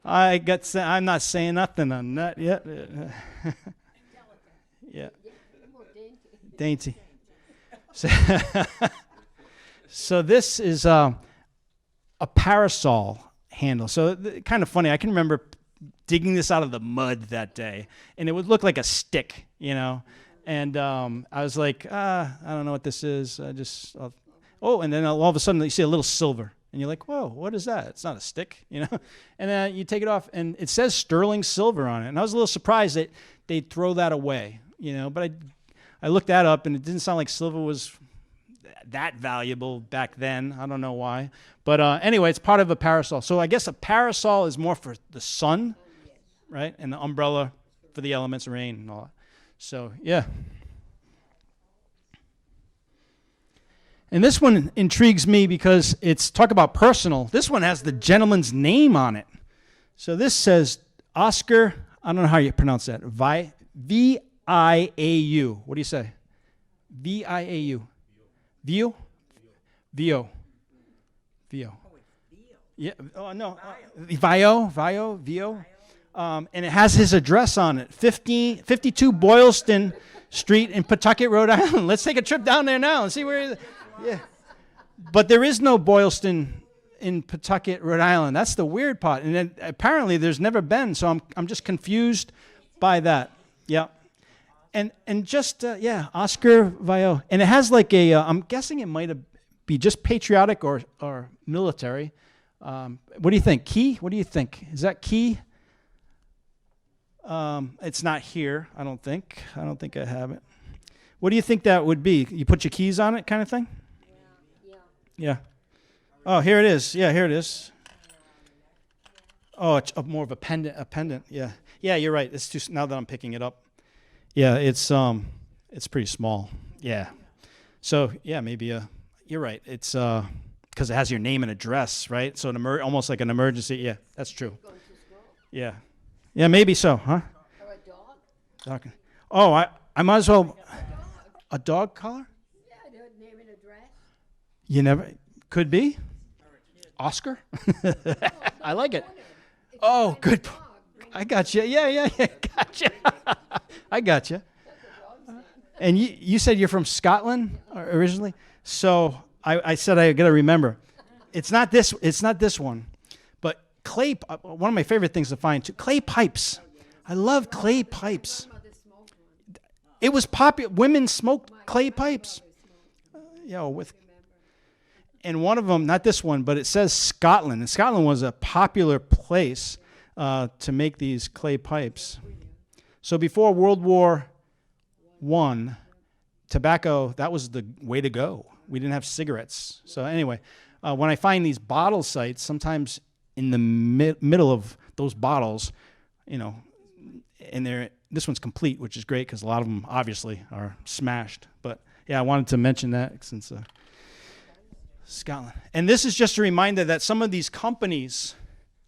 I'm not saying nothing on that yet. Yeah. Dainty. So this is a parasol handle. So kind of funny. I can remember digging this out of the mud that day, and it would look like a stick, And I was like, I don't know what this is. And then all of a sudden you see a little silver, and you're like, whoa, what is that? It's not a stick, And then you take it off, and it says sterling silver on it. And I was a little surprised that they'd throw that away, But I looked that up, and it didn't sound like silver was that valuable back then. I don't know why. But anyway, it's part of a parasol. So I guess a parasol is more for the sun, right? And the umbrella for the elements, rain and all that. So, yeah. And this one intrigues me because it's talk about personal. This one has the gentleman's name on it. So this says Oscar, I don't know how you pronounce that. V-I-A-U. What do you say? V-I-A-U. Vio? Vio. Vio. Yeah. Oh, no. Vio. And it has his address on it, 52 Boylston Street in Pawtucket, Rhode Island. Let's take a trip down there now and see where. Yeah, but there is no Boylston in Pawtucket, Rhode Island. That's the weird part, and then apparently there's never been. So I'm just confused by that. Yeah, and just Oscar Vio, and it has like a. I'm guessing it might be just patriotic or military. What do you think? Key? What do you think? Is that key? It's not here, I don't think. I don't think I have it. What do you think that would be? You put your keys on it kind of thing? Yeah. Oh, here it is. Yeah, here it is. Oh, it's more of a pendant. Yeah. Yeah, you're right. It's too, now that I'm picking it up. Yeah, it's pretty small. Yeah. So, yeah, maybe you're right. It's because it has your name and address, right? So almost like an emergency. Yeah, that's true. Yeah. Yeah, maybe so, huh? Or a dog? Okay. Oh, I might as well. A dog collar? Yeah, their name and address. You never could be. Oscar? I like it. Oh, good. I got you. Yeah. Gotcha. I got you. And you said you're from Scotland originally, so I said I got to remember. It's not this one. Clay, one of my favorite things to find too, clay pipes. I love clay pipes. It was popular. Women smoked clay pipes. And one of them, not this one, but it says Scotland. And Scotland was a popular place to make these clay pipes. So before World War I, tobacco, that was the way to go. We didn't have cigarettes. So anyway, when I find these bottle sites, sometimes in the middle of those bottles, and this one's complete, which is great because a lot of them obviously are smashed. But yeah, I wanted to mention that since Scotland. And this is just a reminder that some of these companies,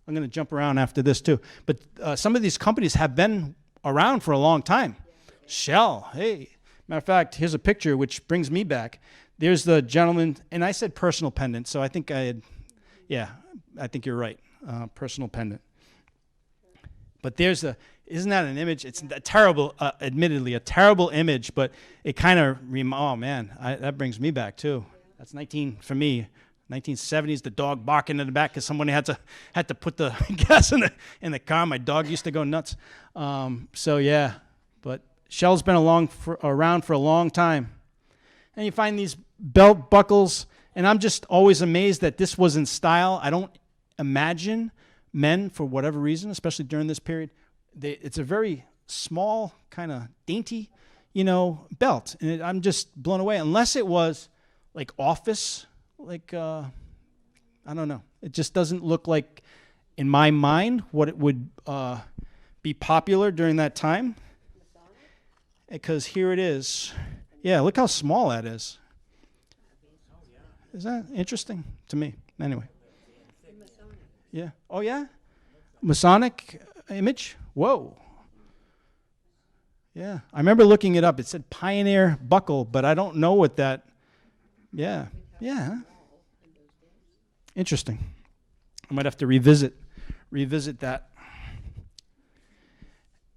I'm going to jump around after this too, but some of these companies have been around for a long time. Shell, hey. Matter of fact, here's a picture which brings me back. There's the gentleman, and I said personal pendant, so I think I think you're right. Personal pendant. But isn't that an image? It's a terrible, admittedly, a terrible image, but it kind of, oh man, that brings me back too. That's 1970s, the dog barking in the back because someone had to put the gas in the car. My dog used to go nuts. So yeah, but Shell's been around for a long time. And you find these belt buckles, and I'm just always amazed that this was in style. I don't imagine men, for whatever reason, especially during this period, it's a very small, kind of dainty, belt. And I'm just blown away. Unless it was like office, like, I don't know. It just doesn't look like, in my mind, what it would be popular during that time. Because here it is. Yeah, look how small that is. Is that interesting to me? Anyway. Yeah. Oh, yeah? Masonic image? Whoa. Yeah. I remember looking it up. It said Pioneer Buckle, but I don't know what that. Yeah. Yeah. Interesting. I might have to revisit that.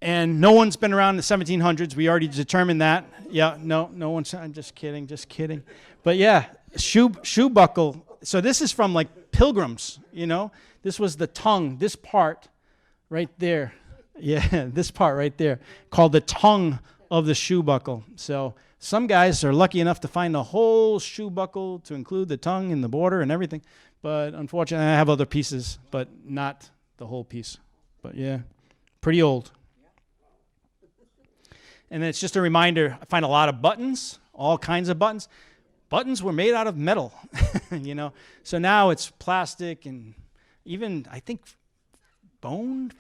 And no one's been around in the 1700s. We already determined that. Yeah, no one's. I'm just kidding. But yeah, shoe buckle. So this is from like pilgrims, This was the tongue, this part right there. Yeah, this part right there, called the tongue of the shoe buckle. So some guys are lucky enough to find the whole shoe buckle to include the tongue and the border and everything. But unfortunately, I have other pieces, but not the whole piece. But yeah, pretty old. And then it's just a reminder, I find a lot of buttons, all kinds of buttons. Buttons were made out of metal, So now it's plastic and even, I think, bone.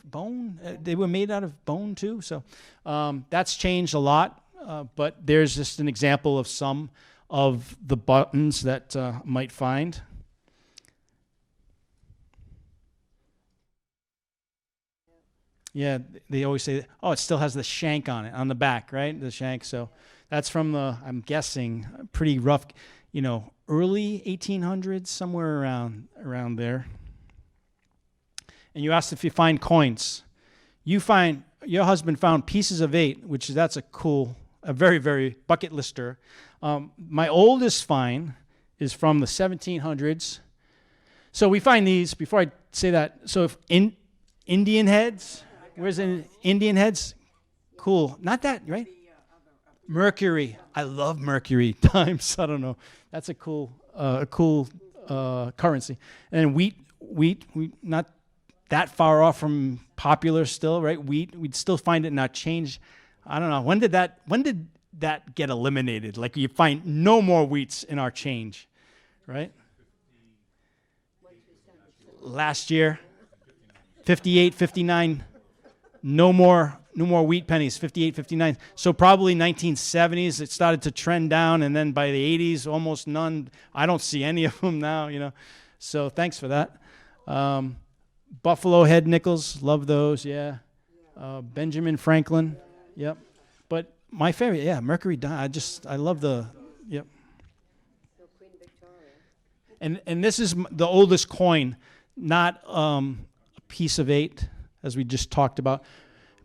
Bone. They were made out of bone too. So that's changed a lot. But there's just an example of some of the buttons that might find. Yeah, they always say, it still has the shank on it, on the back, right? The shank. So that's from I'm guessing, pretty rough, early 1800s, somewhere around there. And you asked if you find coins. Your husband found pieces of 8, that's a very, very bucket lister. My oldest find is from the 1700s. So we find these, before I say that, so if Indian heads, where's Indian heads? Cool. Not that, right? Mercury. I love mercury times. I don't know. That's a cool currency. And then wheat, not that far off from popular still, right? Wheat, we'd still find it not change. I don't know. When did that get eliminated? Like you find no more wheats in our change, right? Last year, 58, 59. No more wheat pennies, 58, 59. So probably 1970s, it started to trend down, and then by the 80s, almost none. I don't see any of them now, So thanks for that. Buffalo head nickels, love those, yeah. Benjamin Franklin, yep. But my favorite, Mercury dime. I love yep. Queen Victoria. And this is the oldest coin, not a piece of 8, as we just talked about,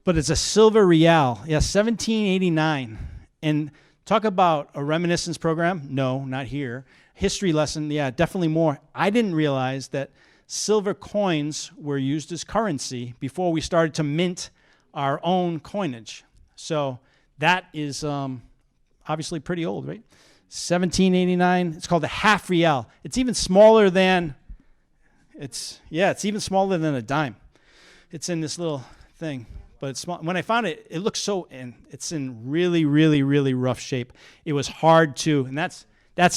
but it's a silver real. 1789. And talk about a reminiscence program. No, not here. History lesson. Definitely more. I didn't realize that silver coins were used as currency before we started to mint our own coinage. So that is obviously pretty old, right? 1789. It's called a half real. It's even smaller than. It's even smaller than a dime. It's in this little thing, but it's small. When I found it, it looks it's in really, really, really rough shape. It was hard to, and that's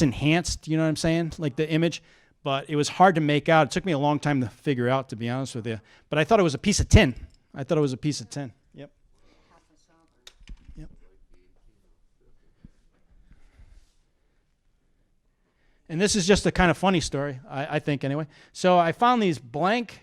enhanced, you know what I'm saying? Like the image, but it was hard to make out. It took me a long time to figure out, to be honest with you. But I thought it was a piece of tin. Yep. Yep. And this is just a kind of funny story, I think anyway. So I found these blank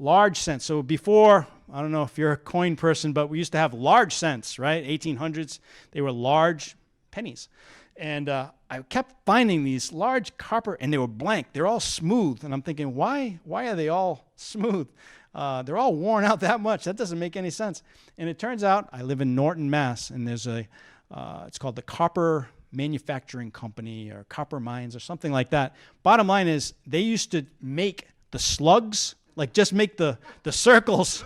large cents. So before, I don't know if you're a coin person, but we used to have large cents, right? 1800s, they were large pennies. And I kept finding these large copper, and they were blank. They're all smooth. And I'm thinking, why are they all smooth? They're all worn out that much. That doesn't make any sense. And it turns out I live in Norton, Mass., and there's it's called the Copper Manufacturing Company or Copper Mines or something like that. Bottom line is they used to make the slugs, like just make the circles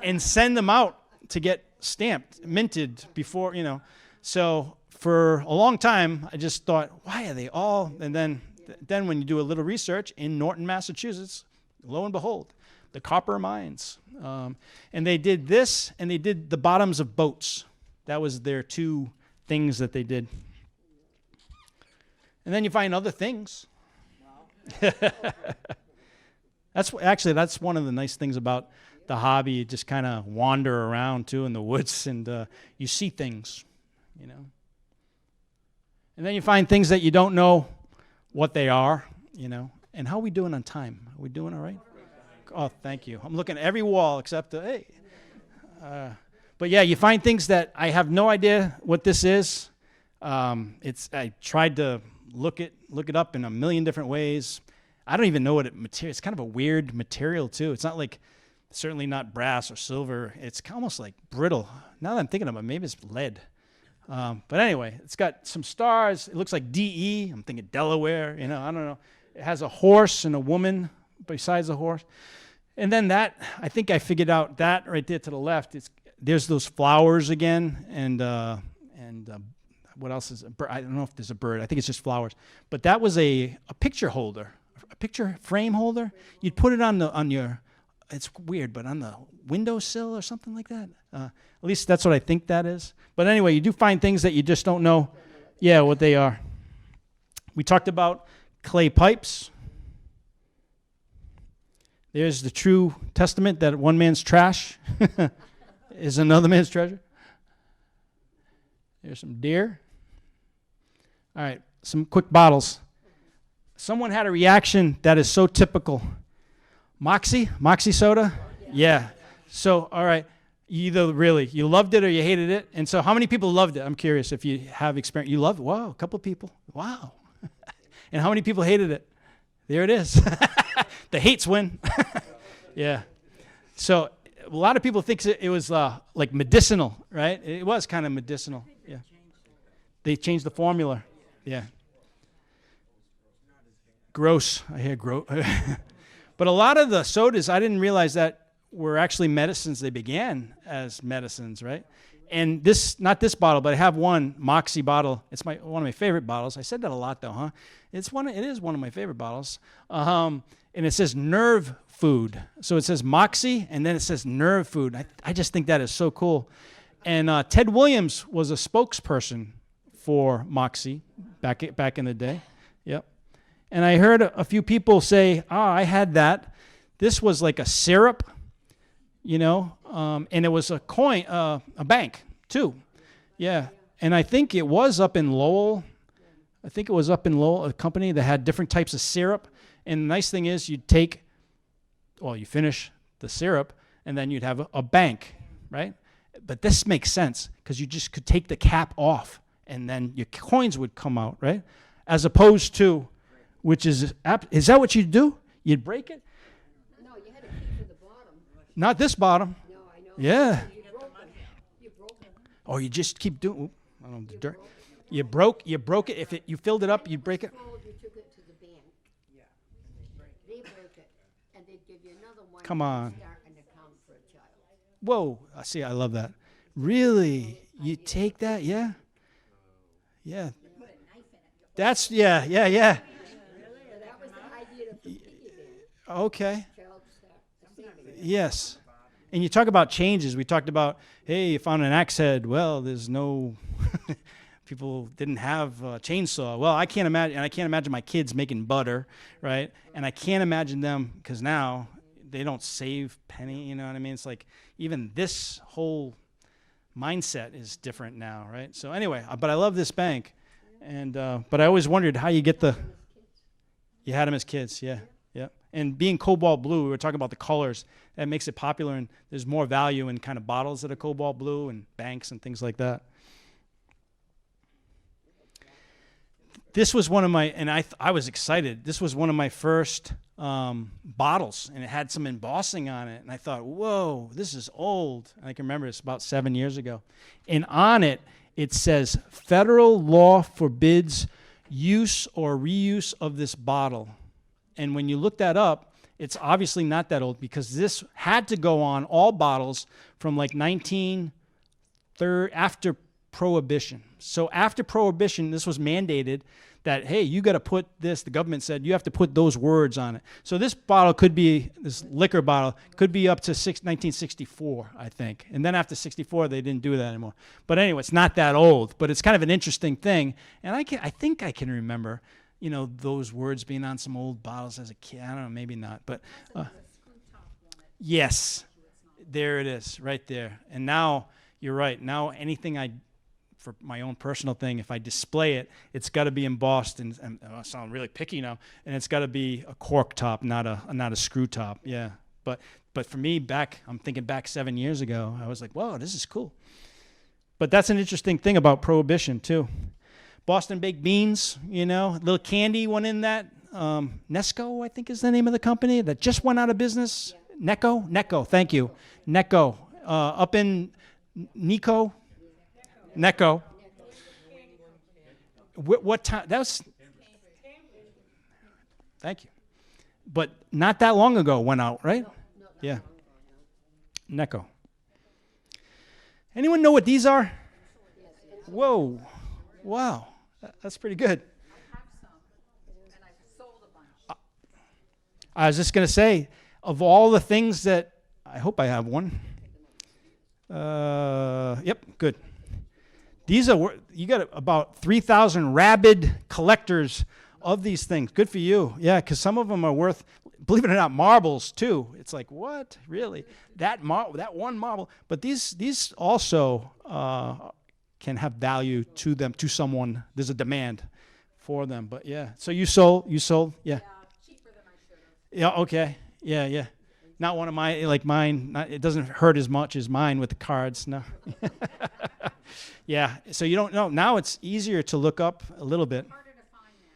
and send them out to get stamped, minted before, So for a long time, I just thought, why are they all? And then when you do a little research in Norton, Massachusetts, lo and behold, the copper mines. And they did this, and they did the bottoms of boats. That was their two things that they did. And then you find other things. That's one of the nice things about the hobby. You just kind of wander around too in the woods, and you see things, you know. And then you find things that you don't know what they are, you know. And how are we doing on time? Are we doing all right? Oh, thank you. I'm looking at every wall except hey. But yeah, you find things that I have no idea what this is. I tried to look it up in a million different ways. I don't even know what it's kind of a weird material too. It's not like, certainly not brass or silver. It's almost like brittle. Now that I'm thinking about it, maybe it's lead. But anyway, it's got some stars. It looks like DE. I'm thinking Delaware. You know, I don't know. It has a horse and a woman besides the horse. And then I think I figured out that right there to the left. There's those flowers again, and what else is a bird? I don't know if there's a bird. I think it's just flowers. But that was a picture holder, a picture frame holder. You'd put it on your. It's weird, but on the windowsill or something like that. At least that's what I think that is. But anyway, you do find things that you just don't know, what they are. We talked about clay pipes. There's the true testament that one man's trash is another man's treasure. There's some deer. All right, some quick bottles. Someone had a reaction that is so typical. Moxie soda? Yeah. So, all right, you loved it or you hated it. And so how many people loved it? I'm curious if you have experience. You loved it? Wow, a couple of people. Wow. And how many people hated it? There it is. The hates win. Yeah. So a lot of people think it was like medicinal, right? It was kind of medicinal. Yeah. They changed the formula. Yeah. Gross. I hear gross. But a lot of the sodas, I didn't realize that were actually medicines. They began as medicines, right? And not this bottle, but I have one Moxie bottle. It's one of my favorite bottles. I said that a lot, though, huh? It is one of my favorite bottles. And it says nerve food. So it says Moxie, and then it says nerve food. I just think that is so cool. And Ted Williams was a spokesperson for Moxie back in the day. Yep. And I heard a few people say, I had that. This was like a syrup, and it was a coin, a bank, too. Yeah. And I think it was up in Lowell. A company that had different types of syrup. And the nice thing is you finish the syrup, and then you'd have a bank, right? But this makes sense because you just could take the cap off, and then your coins would come out, right? As opposed to, is that what you'd do? You'd break it? No, you had to keep to the bottom. Not this bottom. No, I know. Yeah. You broke them. Or you just keep doing. I don't know, the dirt. You broke it. If you filled it up, you'd break it. You took it to the bank. Yeah. They break it, and they'd give you another one. Come on. To start an account for a child. Whoa. I see. I love that. Really? You take that? Yeah. Yeah. That's, yeah. So that was the idea of the piggy bank. Okay. Child start. Yes. And you talk about changes. We talked about, hey, you found an axe head. Well, there's no, people didn't have a chainsaw. Well, I can't imagine my kids making butter, right? And I can't imagine them, because now they don't save penny, you know what I mean? It's like even this whole mindset is different now, right? So anyway, but I love this bank. And but I always wondered how you get you had them as kids, yeah. And being cobalt blue, we were talking about the colors, that makes it popular, and there's more value in kind of bottles that are cobalt blue and banks and things like that. This was one of my, and I was excited. This was one of my first bottles, and it had some embossing on it, and I thought, whoa, this is old. And I can remember it's about 7 years ago. And on it, it says, federal law forbids use or reuse of this bottle. And when you look that up, it's obviously not that old, because this had to go on all bottles from like after Prohibition. So after Prohibition, this was mandated that, hey, you got to put this, the government said you have to put those words on it. So this liquor bottle could be up to 1964, I think. And then after 64, they didn't do that anymore. But anyway, it's not that old, but it's kind of an interesting thing. And I think I can remember, those words being on some old bottles as a kid. I don't know, maybe not, but yes, there it is, right there. And now, you're right. Now anything for my own personal thing, if I display it, it's got to be embossed, and I sound really picky now, and it's got to be a cork top, not a screw top. Yeah, but for me, I'm thinking back 7 years ago, I was like, whoa, this is cool. But that's an interesting thing about Prohibition too. Boston baked beans, little candy went in that. Nesco, I think is the name of the company that just went out of business. Yeah. Necco, thank you. Necco, up in Nico. Necco. What time? That was. Thank you. But not that long ago went out, right? No, yeah. Necco. Anyone know what these are? Whoa. Wow. That's pretty good. I have some, and I've sold a bunch. I was just going to say, of all the things that, I hope I have one. Yep, good. These are, you got about 3,000 rabid collectors of these things. Good for you. Yeah, because some of them are worth, believe it or not, marbles too. It's like, what? Really? That one marble. But these also can have value to them, to someone. There's a demand for them. But yeah, so you sold, yeah. Yeah, cheaper than I should have. Yeah, okay. Yeah. Not one of mine. It doesn't hurt as much as mine with the cards. No. Yeah. So you don't know. Now it's easier to look up a little bit. Harder to find now.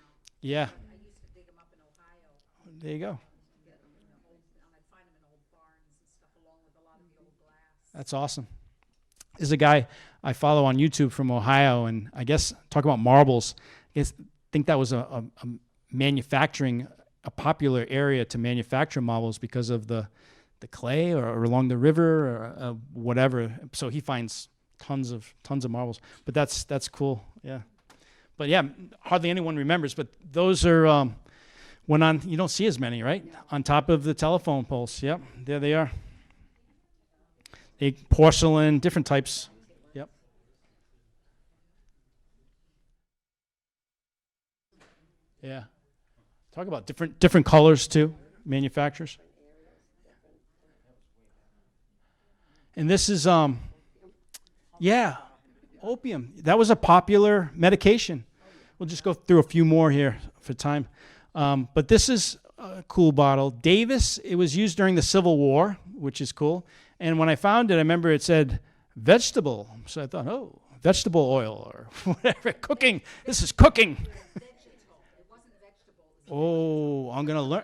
Yeah. I used to dig them up in Ohio. There you go. Get them in I'd find them in old barns and stuff, along with a lot of the old glass. That's awesome. There's a guy I follow on YouTube from Ohio, and I guess talk about marbles. I think that was a popular area to manufacture marbles because of the clay or along the river or whatever. So he finds tons of marbles. But that's cool. Yeah. But yeah, hardly anyone remembers. But those are went on. You don't see as many, right? Yeah. On top of the telephone poles. Yep, there they are. Porcelain, different types. Yep. Yeah. Talk about different colors too, manufacturers. And this is opium. That was a popular medication. We'll just go through a few more here for time. But this is a cool bottle. Davis, it was used during the Civil War, which is cool. And when I found it, I remember it said vegetable. So I thought, oh, vegetable oil or whatever. Cooking. This is cooking. Oh, I'm going to learn.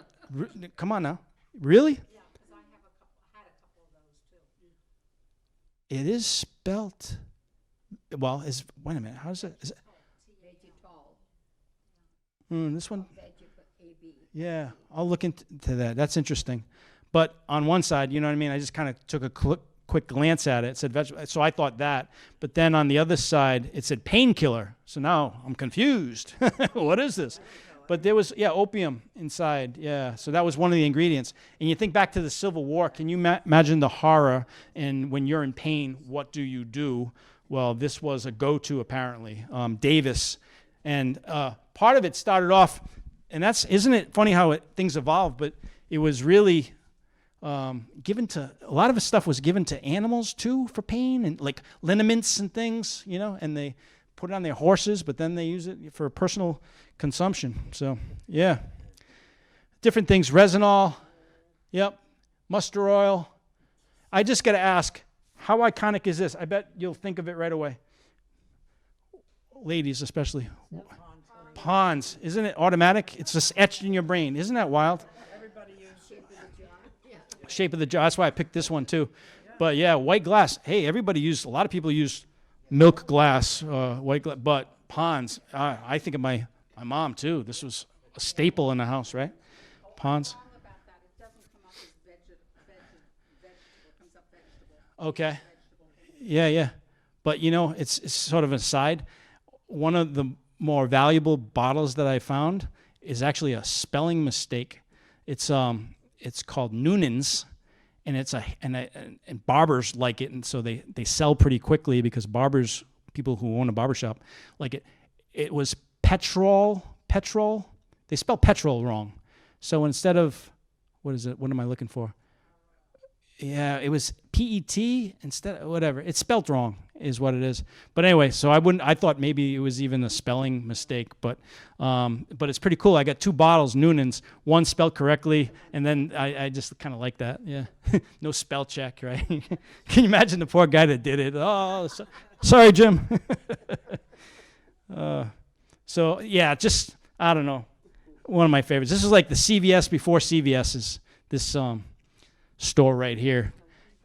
Come on now. Really? Yeah, because I had a couple of those too. It is spelt. Well, wait a minute. How is it? Is it? This one? Yeah, I'll look into that. That's interesting. But on one side, you know what I mean? I just kind of took a quick glance at it. It said vegetable. So I thought that. But then on the other side, it said painkiller. So now I'm confused. What is this? But there was, opium inside. Yeah, so that was one of the ingredients. And you think back to the Civil War. Can you imagine the horror? And when you're in pain, what do you do? Well, this was a go-to, apparently. Davis. And part of it started off, and isn't it funny how things evolved? But it was really given to, a lot of the stuff was given to animals too for pain, and like liniments and things, and they put it on their horses, but then they use it for personal consumption. So, yeah. Different things. Resinol. Yep. Mustard oil. I just got to ask, how iconic is this? I bet you'll think of it right away. Ladies especially. Pond's. Isn't it automatic? It's just etched in your brain. Isn't that wild? Everybody uses shape of the jar. Yeah. Shape of the jar. That's why I picked this one too. But yeah, white glass. Hey, a lot of people use milk glass, white glass, but Pond's. I think of my mom too. This was a staple in the house, right? Pond's. Wrong about that. It doesn't come up as vegetable. It comes up vegetable. Okay. Yeah. But it's sort of an aside. One of the more valuable bottles that I found is actually a spelling mistake. It's called Noonan's, and and barbers like it, and so they sell pretty quickly because barbers, people who own a barbershop, like it. It was petrol. They spell petrol wrong. So instead of, what is it? What am I looking for? Yeah, it was PET instead, whatever. It's spelt wrong is what it is. But anyway, so I thought maybe it was even a spelling mistake, but it's pretty cool. I got 2 bottles, Noonan's, one spelled correctly, and then I just kind of like that. Yeah. No spell check, right? Can you imagine the poor guy that did it? Oh, sorry, Jim. So yeah, just, I don't know. One of my favorites. This is like the CVS before CVS is this store right here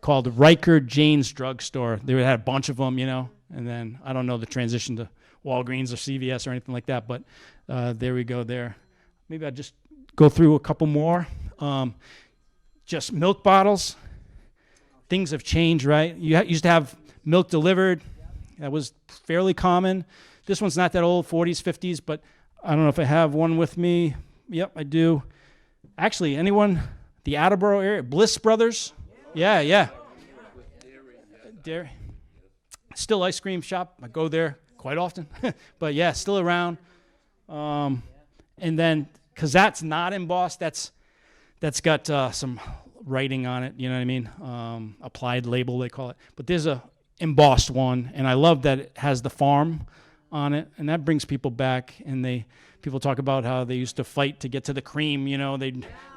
called Riker Jane's Drugstore. They had a bunch of them, and then I don't know the transition to Walgreens or CVS or anything like that, but there we go there. Maybe I'll just go through a couple more. Just milk bottles. Things have changed, right? You used to have milk delivered. That was fairly common. This one's not that old, 40s, 50s, but I don't know if I have one with me. Yep, I do. Actually, anyone? The Attleboro area, Bliss Brothers. Yeah. Dairy. Still ice cream shop. I go there quite often. But yeah, still around. And then, because that's not embossed, that's got some writing on it, you know what I mean? Applied label, they call it. But there's a embossed one, and I love that it has the farm on it, and that brings people back, and people talk about how they used to fight to get to the cream,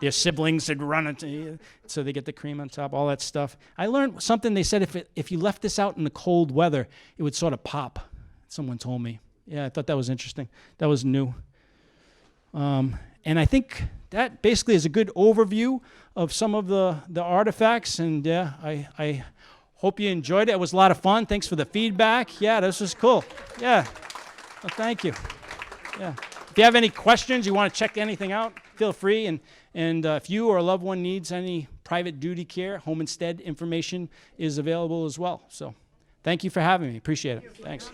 their siblings would run it, so they get the cream on top, all that stuff. I learned something. They said if you left this out in the cold weather, it would sort of pop. Someone told me. Yeah, I thought that was interesting. That was new. And I think that basically is a good overview of some of the artifacts, and yeah, I hope you enjoyed it. It was a lot of fun. Thanks for the feedback. Yeah, this was cool. Yeah. Well, thank you. Yeah. If you have any questions, you want to check anything out, feel free. And if you or a loved one needs any private duty care, home instead information is available as well. So thank you for having me. Appreciate it. Thanks.